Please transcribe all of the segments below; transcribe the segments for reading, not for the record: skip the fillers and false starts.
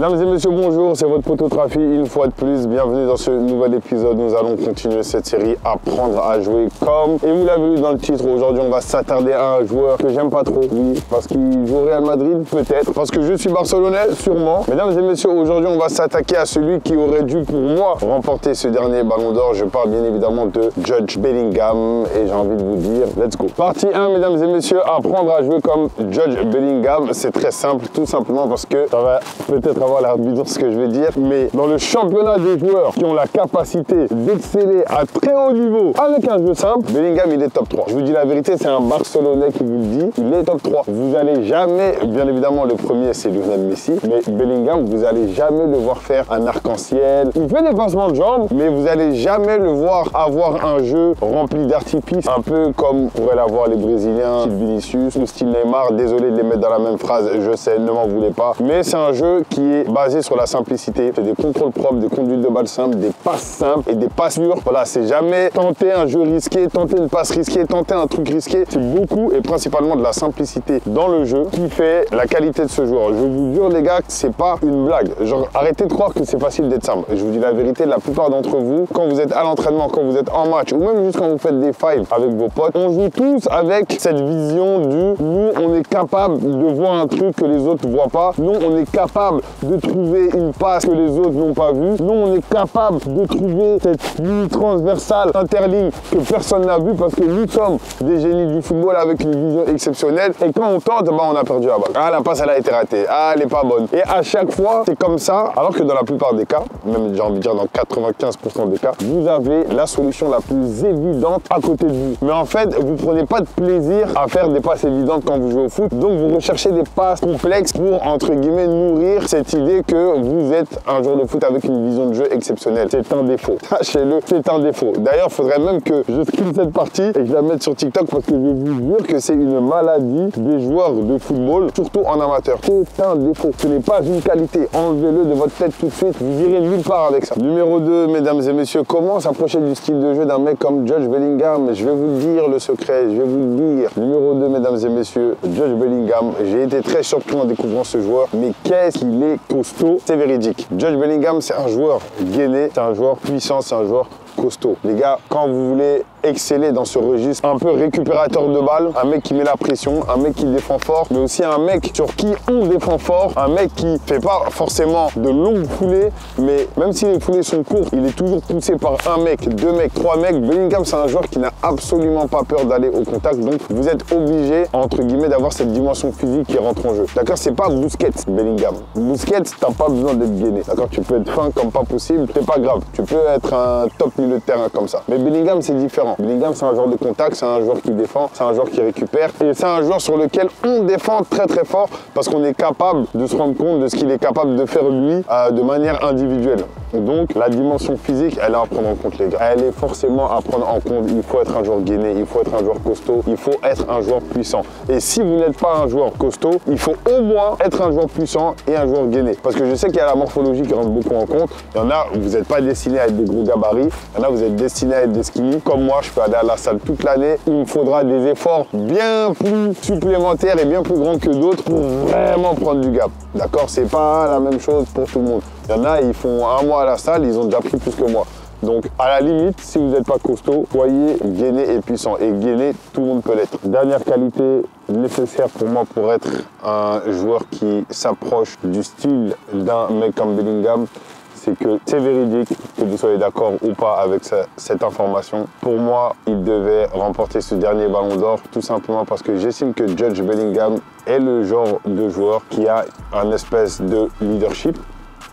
Mesdames et messieurs, bonjour, c'est votre poteau Trafi une fois de plus. Bienvenue dans ce nouvel épisode. Nous allons continuer cette série Apprendre à jouer comme. Et vous l'avez vu dans le titre, aujourd'hui on va s'attarder à un joueur que j'aime pas trop. Oui, parce qu'il joue au Real Madrid, peut-être. Parce que je suis barcelonais, sûrement. Mesdames et messieurs, aujourd'hui on va s'attaquer à celui qui aurait dû pour moi remporter ce dernier ballon d'or. Je parle bien évidemment de Jude Bellingham. Et j'ai envie de vous dire, let's go. Partie 1, mesdames et messieurs, apprendre à jouer comme Jude Bellingham. C'est très simple, tout simplement parce que ça va peut-être avoir l'air bizarre ce que je vais dire, mais dans le championnat des joueurs qui ont la capacité d'exceller à très haut niveau avec un jeu simple, Bellingham il est top 3. Je vous dis la vérité, c'est un Barcelonais qui vous le dit, il est top 3. Vous allez jamais, bien évidemment le premier c'est Lionel Messi, mais Bellingham vous allez jamais le voir faire un arc-en-ciel. Il fait des passements de jambes, mais vous allez jamais le voir avoir un jeu rempli d'artifices, un peu comme pourraient l'avoir les Brésiliens, style Vinicius ou style Neymar. Désolé de les mettre dans la même phrase, je sais, ne m'en voulez pas, mais c'est un jeu qui est basé sur la simplicité. C'est des contrôles propres, des conduites de balle simples, des passes simples et des passes sûres. Voilà, c'est jamais tenter un jeu risqué, tenter une passe risquée, tenter un truc risqué. C'est beaucoup et principalement de la simplicité dans le jeu qui fait la qualité de ce joueur. Je vous jure les gars, c'est pas une blague. Genre, arrêtez de croire que c'est facile d'être simple. Je vous dis la vérité, la plupart d'entre vous, quand vous êtes à l'entraînement, quand vous êtes en match ou même juste quand vous faites des fives avec vos potes, on joue tous avec cette vision du nous, on est capable de voir un truc que les autres ne voient pas. Nous, on est capable de trouver une passe que les autres n'ont pas vue. Nous, on est capable de trouver cette ligne transversale interligne que personne n'a vue parce que nous sommes des génies du football avec une vision exceptionnelle. Et quand on tente, bah, on a perdu la balle. Ah, la passe, elle a été ratée. Ah, elle n'est pas bonne. Et à chaque fois, c'est comme ça. Alors que dans la plupart des cas, même j'ai envie de dire dans 95% des cas, vous avez la solution la plus évidente à côté de vous. Mais en fait, vous ne prenez pas de plaisir à faire des passes évidentes quand vous jouez au foot. Donc, vous recherchez des passes complexes pour, entre guillemets, nourrir cette idée que vous êtes un joueur de foot avec une vision de jeu exceptionnelle. C'est un défaut. Sachez-le, c'est un défaut. D'ailleurs, il faudrait même que je screen cette partie et que je la mette sur TikTok parce que je vous jure que c'est une maladie des joueurs de football, surtout en amateur. C'est un défaut. Ce n'est pas une qualité. Enlevez-le de votre tête tout de suite. Vous irez nulle part avec ça. Numéro 2, mesdames et messieurs, comment s'approcher du style de jeu d'un mec comme Jude Bellingham? Je vais vous dire le secret. Je vais vous le dire. Numéro 2, mesdames et messieurs, Jude Bellingham. J'ai été très surpris en découvrant ce joueur, mais qu'est-ce qu'il est costaud, c'est véridique. Jude Bellingham, c'est un joueur gainé, c'est un joueur puissant, c'est un joueur costaud. Les gars, quand vous voulez exceller dans ce registre, un peu récupérateur de balles, un mec qui met la pression, un mec qui défend fort, mais aussi un mec sur qui on défend fort, un mec qui fait pas forcément de longues foulées, mais même si les foulées sont courtes, il est toujours poussé par un mec, deux mecs, trois mecs. Bellingham, c'est un joueur qui n'a absolument pas peur d'aller au contact, donc vous êtes obligé, entre guillemets, d'avoir cette dimension physique qui rentre en jeu. D'accord, c'est pas Busquets, Bellingham. Busquets, t'as pas besoin d'être gainé. D'accord, tu peux être fin comme pas possible, c'est pas grave. Tu peux être un top milieu de terrain comme ça. Mais Bellingham, c'est différent. Bellingham, c'est un joueur de contact, c'est un joueur qui défend, c'est un joueur qui récupère et c'est un joueur sur lequel on défend très très fort parce qu'on est capable de se rendre compte de ce qu'il est capable de faire lui de manière individuelle. Donc la dimension physique, elle est à prendre en compte les gars. Elle est forcément à prendre en compte. Il faut être un joueur gainé, il faut être un joueur costaud, il faut être un joueur puissant. Et si vous n'êtes pas un joueur costaud, il faut au moins être un joueur puissant et un joueur gainé. Parce que je sais qu'il y a la morphologie qui rentre beaucoup en compte. Il y en a, vous n'êtes pas destiné à être des gros gabarits. Il y en a, vous êtes destiné à être des skinny. Comme moi, je peux aller à la salle toute l'année. Il me faudra des efforts bien plus supplémentaires et bien plus grands que d'autres pour vraiment prendre du gap. D'accord, c'est pas la même chose pour tout le monde. Il y en a, ils font un mois à la salle, ils ont déjà pris plus que moi. Donc, à la limite, si vous n'êtes pas costaud, soyez gainé et puissant. Et gainé, tout le monde peut l'être. Dernière qualité nécessaire pour moi pour être un joueur qui s'approche du style d'un mec comme Bellingham, c'est que c'est véridique, que vous soyez d'accord ou pas avec cette information. Pour moi, il devait remporter ce dernier ballon d'or, tout simplement parce que j'estime que Jude Bellingham est le genre de joueur qui a un espèce de leadership,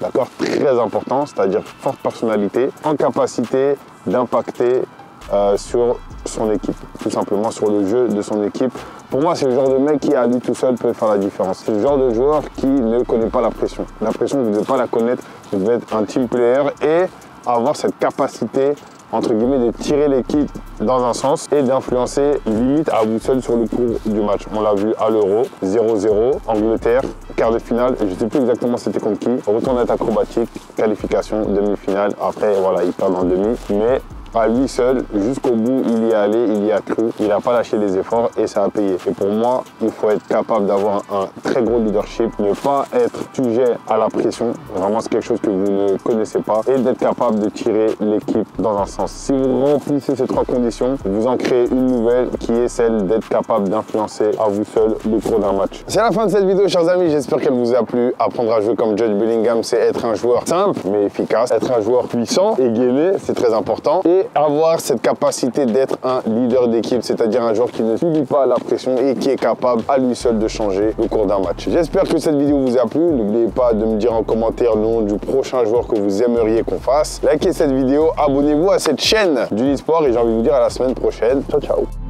d'accord, très important, c'est-à-dire forte personnalité, en capacité d'impacter sur son équipe, tout simplement sur le jeu de son équipe. Pour moi, c'est le genre de mec qui, à lui tout seul, peut faire la différence. C'est le genre de joueur qui ne connaît pas la pression. La pression, vous ne devez pas la connaître, vous devez être un team player et avoir cette capacité, entre guillemets, de tirer l'équipe dans un sens et d'influencer limite à vous seul sur le cours du match. On l'a vu à l'Euro, 0-0, Angleterre, quart de finale, je ne sais plus exactement c'était contre qui, retournette acrobatique, qualification, demi-finale, après voilà, ils perdent en demi, mais à lui seul, jusqu'au bout, il y est allé, il y a cru, il n'a pas lâché les efforts et ça a payé. Et pour moi, il faut être capable d'avoir un très gros leadership, ne pas être sujet à la pression, vraiment c'est quelque chose que vous ne connaissez pas, et d'être capable de tirer l'équipe dans un sens. Si vous remplissez ces 3 conditions, vous en créez une nouvelle qui est celle d'être capable d'influencer à vous seul le cours d'un match. C'est la fin de cette vidéo, chers amis, j'espère qu'elle vous a plu. Apprendre à jouer comme Jude Bellingham, c'est être un joueur simple mais efficace, être un joueur puissant et gainé, c'est très important, et avoir cette capacité d'être un leader d'équipe, c'est-à-dire un joueur qui ne subit pas la pression et qui est capable à lui seul de changer le cours d'un match. J'espère que cette vidéo vous a plu. N'oubliez pas de me dire en commentaire le nom du prochain joueur que vous aimeriez qu'on fasse. Likez cette vidéo, abonnez-vous à cette chaîne du e-sport et j'ai envie de vous dire à la semaine prochaine. Ciao, ciao.